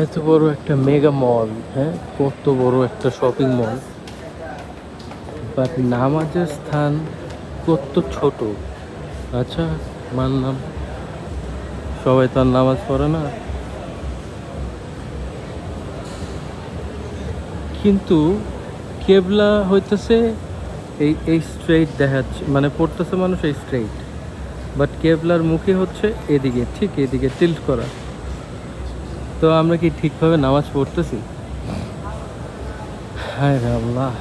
এত বড় একটা মেগা মল, হ্যাঁ, কত বড় একটা শপিং মল, বাট নামাজের স্থান কত ছোট। আচ্ছা, মানলাম সবাই তো আর নামাজ পড়ে না, কিন্তু কেবলা হইতেছে এই এই স্ট্রেইট দেখাচ্ছে, মানে পড়তেছে মানুষ এই স্ট্রেইট, বাট কেবলার মুখে হচ্ছে এদিকে, ঠিক এদিকে টিল্ট করা। তো আমরা কি ঠিকভাবে নামাজ পড়তেছি? হায় রে আল্লাহ।